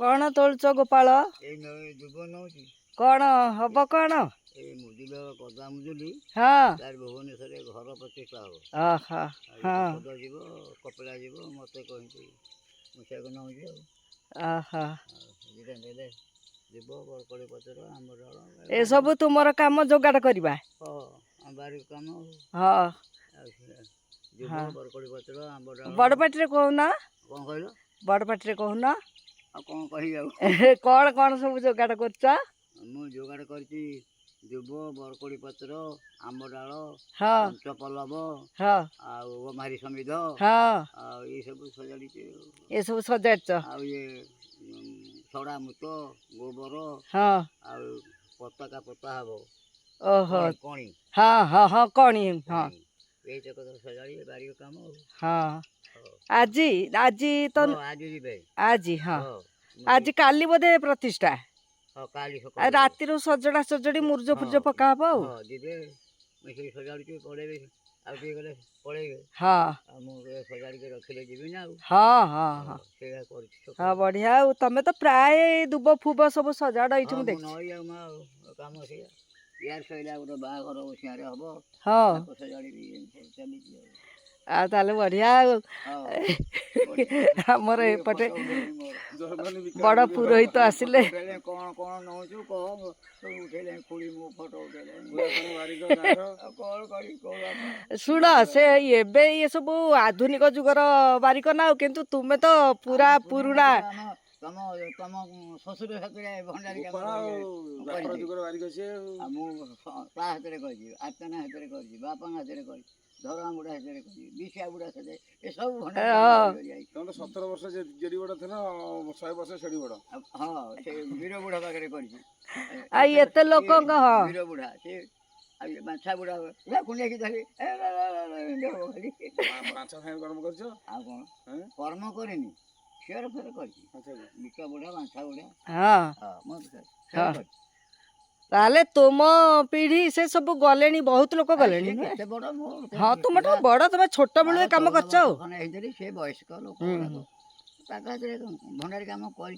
कौन तोलुच गोपाल कौन हम कौन हाँ भुवनेश्वर घर प्रतिष्ठा हम हाँ हाँ कपिला जीव मत कहती मुझे नौजी जीव बरकड़ी पचर आम ए सब तुमर काम जोगाड़ करवा बारी कम हाँ जीव बरकड़ी पचर आम बड़ पाटी कहना कौन कहल बड़ पाटी कहना कौन कही कौन कौन सब जोगाड़ कर जोगाड़ कर दुब बरकड़ी पत्र आंब डाल हाँ पंचपल्लव हाँ आमारी समिध हाँ ये सब सजाड़ी ये सब सजाड़ ये छड़ा मुत गोबर हाँ पताका पता हम ओहो कणी हाँ हाँ हाँ कणी हाँ ये सजाड़ी बारी काम हाँ आज आज तो आज हाँ आज काली बोधे प्रतिष्ठा राति सजड़ा सजड़ी मुर्ज फुर्ज पका हाँ हाँ हाँ हाँ बढ़िया तमें तो प्राय दुब फुब सब सजाड़ ये देख यार सैला गोटे बाघर ओसियारे हम हाँ सजाड़ी ताले बढ़िया आमर एपटे बड़ पुरोहित आसिले कौन कौन नौ शुण से एबे ये सब आधुनिक जुगर बारिक ना किंतु तुमे तो पूरा पुराणा तम तम शशुर हाथ भंडारी हाथ आत्मा हाथ बापा हाथ धरा बुढ़ा हाथ विषा बुढ़ा हाथ ये सब 17 वर्ष जेडी बड़ा थे 100 वर्ष सेडी बड़ा हाँ से वीर बुढ़ा पाखे कर लोक वीर बुढ़ा से बाछा बुढ़ा कुंडिया की धरी कर्म करनी शेयर फेर कर बुढ़ा बाछा बुढ़ा हाँ ताले तुम पीढ़ी से सब गले बहुत लोक गले हाँ तुम बड़ तुम छोट बेलू कम कर वयस्क लोक भंडारी कम कर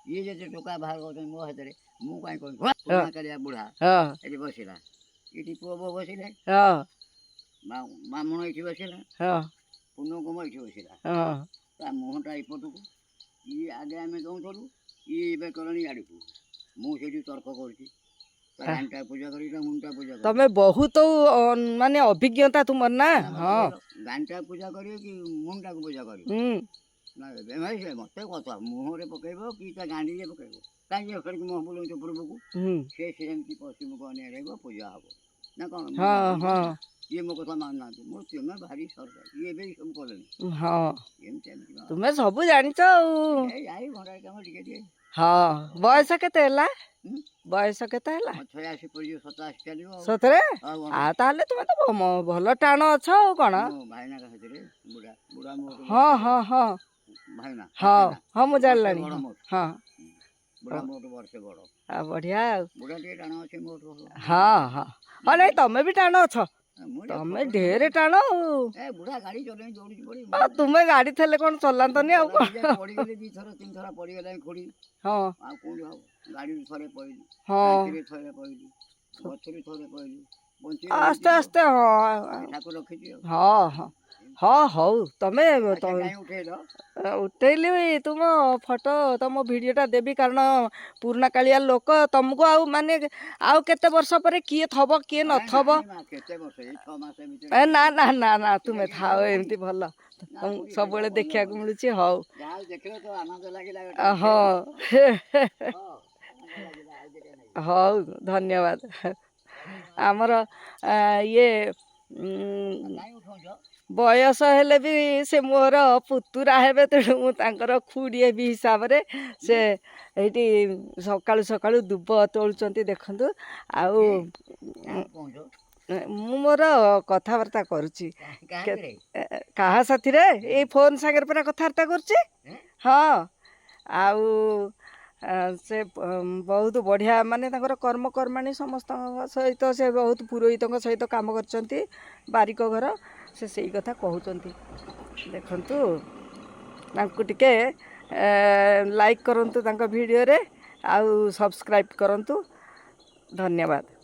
ये जो टोका बाहर कर मो हाथ में मुझे कहीं बुढ़ा ये बसला ये पुओ बो बसले ब्राह्मण ये बसला पुण्य कुम ये बसला मुहटा एपटू ये आगे आम दौलू ये कल आड़ को मुझे तर्क कर पूजा कर तमें बहुत माने अभिज्ञता तुम ना हाँ घंटा पूजा कर मुंडा को पूजा कर मत कथा मुहरे पकड़ कि गांडी पकड़ कहीं मुह बुलाऊ पूर्व को सेमती पश्चिम को अनेक पूजा हम ना कौन ये मो कथा मानना तुम्हें भारी सरकार ये सब कले हाँ तुम्हें सब जान भंडारी कम टे हाँ बयस केते बयस केते 86 पड़ी 87 चलो सतरे ताले तुम तो भल टाण अच्छ कौन भाईना का बुढ़ा बुढ़ा हाँ हाँ हाँ भाईना हाँ हाँ मुझे जान हाँ बुढ़ा मोट वर्ष बड़ बढ़िया बुढ़ा टे टाण अच्छे मोट हाँ हाँ हाँ नहीं तमें भी टाण अच्छ तमें ढेर टाण बुढ़ा गाड़ी चल दौड़ी पड़ी तुम्हें गाड़ी थे कौन चलानी आ पड़गले 2 थर 3 थर पड़गला खोड़ी हाँ कौन गाड़ी थे पड़ी हाँ थे पड़ी गचरी थे पड़ी आस्ते आस्ते हाँ ठाकुर रखी हाँ हाँ हाँ हौ तमें उठेली तुम फोटो तुम भिडटा देवी कारण पुराणा कालिया लोक तुमको आउ माने आउ केते वर्ष पर किए थब किए न थब ना ना ना ना तुम्हें थाओ एमती भल सब देखा मिलूँ हौ हाँ हौ धन्यवाद आमर ये बयस हेले भी से मोर पुतुरा हेबे तेणु मुझे खुड़िए भी हिसाब से से ये सकाळु सकाळु दुब तोलुचंती देखंतु आउ मु मोर कथबार्ता करुच्ची कहा साथी रे ये फोन सागर पर कथबार्ता करुच्ची हाँ आउ से बहुत बढ़िया माने कर्म कर्माणी समस्त सहित से बहुत पुरोहित सहित काम करचंती बारिक घर से सही कथा कहते देखु टिके ଲାଇକ୍ କରନ୍ତୁ ତାଙ୍କ ଭିଡ଼ିଓରେ ଆଉ ସବସ୍କ୍ରାଇବ୍ କରନ୍ତୁ। ଧନ୍ୟବାଦ।